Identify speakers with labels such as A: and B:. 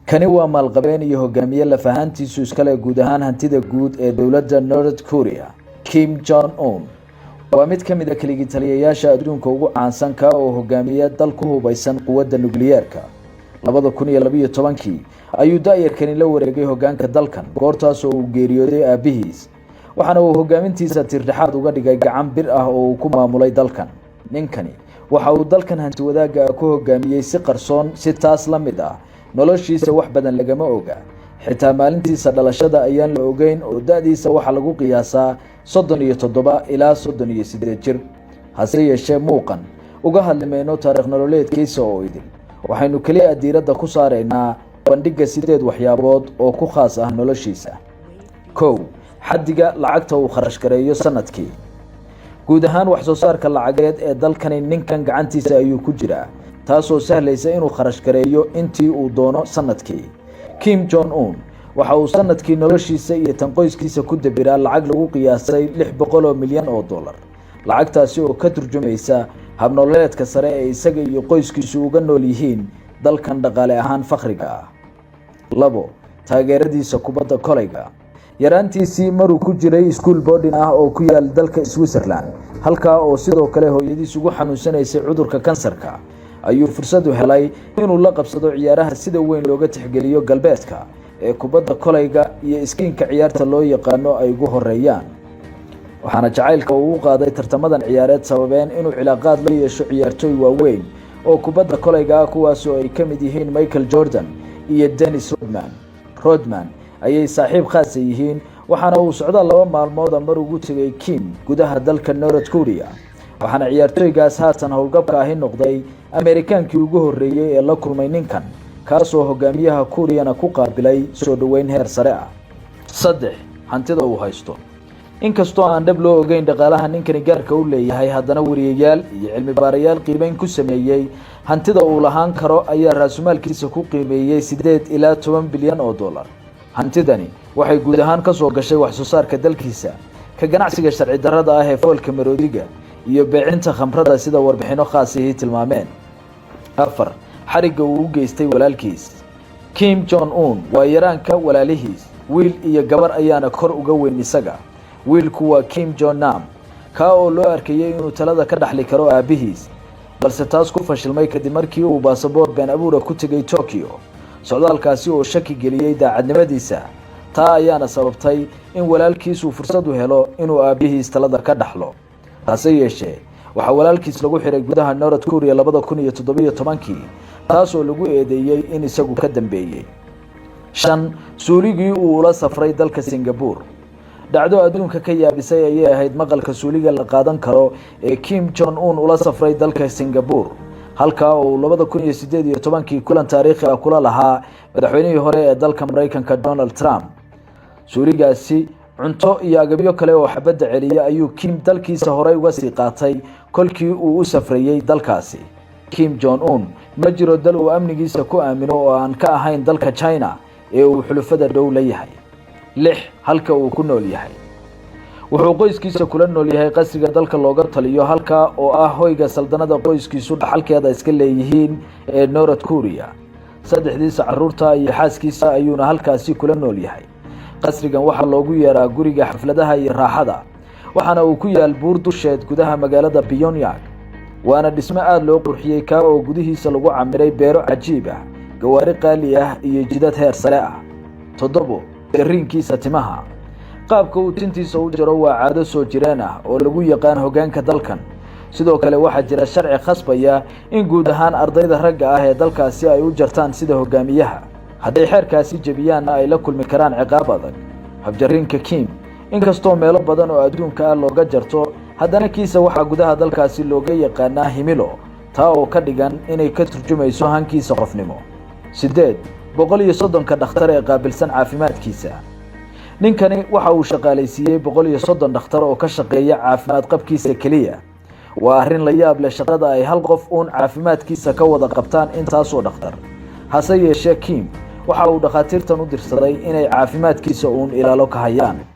A: Kani waa maalqabeen iyo hogaamiye la fahantiisu iskale guud ahaan hantida guud ee dawladda North Korea, Kim Jong-un. Waa mid ka mid ah kaligi taliyayaasha adduunka ugu caansan ka oo hogaamiye dal ku hubaysan quwadda nukliyeerka. 2012 ayuu daayirkani la wareegay hogaanka dalkan goortaas oo uu geeriyooday aabihiis. waxaana uu hogaamintiisa tirdhaxaad uga dhigay gacan bir ah oo uu ku maamulay dalkan. ninkani waxa uu dalkan hanti wadaaga ku hogaamiyay si qarsoon si taas la mid ah noloshiisa wax badan lagama oga. xitaa maalintiisa dhalashada ayaan la ogeyn oo da'diisa waxa lagu qiyaasaa 37 ilaa 38 jir. hase yeeshee muuqan uga hadlimayno taariikh nololeedkiisa oo idin. waxaynu kaliya diiradda ku saareynaa bandhiga 8 waxyaabood oo ku khaas ah noloshiisa. 1. xaddiga lacagta uu kharash gareeyo sanadkii. guud ahaan wax soo saarka lacageed ee dalkani ninkan gacantiisa ayuu ku jiraa, taasoo sahlaysa inuu kharash gareeyo intii uu doono sanadkii. Kim Jong-un waxa uu sanadkii noloshiisa iyo tan qoyskiisa ku dabiraa lacag lagu qiyaasay $600 milyan. lacagtaasi oo ka turjumaysa habnololeedka sare ee isaga iyo qoyskiisu uga nool yihiin dalkan dhaqaale ahaan fakhriga ah. 2. taageeradiisa kubadda kolayga. yaraantiisii maruu ku jiray school boarding ah oo ku yaal dalka Switzerland, halka oo sidoo kale hooyadiis ugu xanuunsanaysay cudurka kansarka, ayuu fursad u helay inuu la qabsado ciyaaraha sida weyn looga tixgeliyo galbeedka ee kubadda kolayga iyo iskiinka ciyaarta loo yaqaano ay ugu horeeyaan. waxaana jacaylka uu u qaaday tartamadan ciyaareed sababeen inuu cilaaqaad la yeesho ciyaartooy waaweyn oo kubadda kolayga ah, kuwaas oo ay ka mid yihiin Michael Jordan iyo Dennis Rodman ayay saaxiib khaas yihiin. waxaana uu socdaa 2 maalmood mar ugu tagay Kim gudaha dalka North Korea. waxaana ciyaartooygaas haatan howlgabka ahi noqday Ameerikaankii ugu horeeyay ee la kulmay ninkan, kaasoo hogaamiyaha Koreana ku qaabilay soo dhaweyn heer sare ah. 3. hantida uu haysto. inkastoo aan dhab loo ogeyn dhaqaalaha ninkani gaarka u leeyahay, haddana wariyayaal iyo cilmi baarayaal qiimeyn ku sameeyay hantida uu lahaan karo ayaa raasumaalkiisa ku qiimeeyay $8 ilaa $10 bilyan. hantidani waxay guud ahaan ka soo gashay wax soo saarka dalkiisa, ka ganacsiga sharci darrada ah ee foolka maroodiga iyo beecinta khamrada sida warbixino khaas ah tilmaameen. 4. xariga uu u geystay walaalkiis. Kim Jong-un waa yaraanka walaalihiis, wiil iyo gabar ayaana kor uga weyn isaga. wiilku waa Kim Jong-nam, ka oo loo arkayay inuu talada ka dhaxli karo aabihiis, balse taas ku fashilmay kadib markii uu baasaboor been abuur ku tagay Tokyo. socdaalkaasi oo shaki geliyay daacadnimadiisa, taa ayaana sababtay in walaalkiisu fursad u helo inuu aabihiis talada ka dhaxlo. hase yeeshee waxa walaalkiis lagu xiray gudaha North Korea 2017, taasoo lagu eedeeyay in isagu ka dambeeyay. 5. suuligii uu la safray dalka Singapore. dhacdo adduunka ka yaabisay ayay ahayd maqalka suuliga la qaadan karo ee Kim Jong-un ula safray dalka Singapore, halka oo 2018 kulan taariikhi ah kula lahaa madaxweynihii hore ee dalka Mareykanka Donald Trump. suuligaasi cunto iyo agabyo kale oo xabadda celiya ayuu Kim dalkiisa hore uga sii qaatay kolkii uu u safrayay dalkaasi. Kim Jong-un ma jiro dal uu amnigiisa ku aamino oo aan ka ahayn dalka China ee uu xulufada dhow la yahay. 6. halka uu ku nool yahay. wuxuu qoyskiisa kula nool yahay qasriga dalka looga taliyo, halka oo ah hoyga saldanada qoyskiisu dhaxalkeeda iska leeyihiin ee North Korea. 3 carruurta iyo xaaskiisa ayuuna halkaasi kula nool yahay. qasrigan waxa loogu yeeraa guriga xafladaha iyo raaxada, waxaana uu ku yaal buur dusheed gudaha magaalada Pyongyang. waana dhismo aad loo qurxiyay ka oo gudihiisa lagu camiray beero cajiib ah, gawaari qaali ah iyo jidad heer sare ah. 7. gariinkiisa timaha. qaabka uu tintiisa u jiro waa caado soo jireen ah oo lagu yaqaan hogaanka dalkan. sidoo kale waxaa jira sharci khasbaya in guud ahaan ardayda ragga ah ee dalkaasi ay u jartaan sida hogaamiyaha. hadday xeerkaasi jabiyaan ay la kulmi karaan ciqaab adag. habjariinka Kim, inkastoo meelo badan oo adduunka ah looga jarto, haddana kiisa waxaa gudaha dalkaasi looga yaqaanaa himilo, taa oo ka dhigan inay ka turjumayso hankiisa qofnimo. 8. 130 dhakhtar ee qaabilsan caafimaadkiisa. ninkani waxa uu shaqaalaysiiyay 130 dhakhtar oo ka shaqeeya caafimaad qabkiisa kaliya. waa arrin la yaab leh shaqada ay hal qof uun caafimaadkiisa ka wada qabtaan intaasoo dhakhtar. hase yeeshee Kim waxa uu dhakhaatiirtan u dirsaday inay caafimaadkiisa uun ilaalo ka hayaan.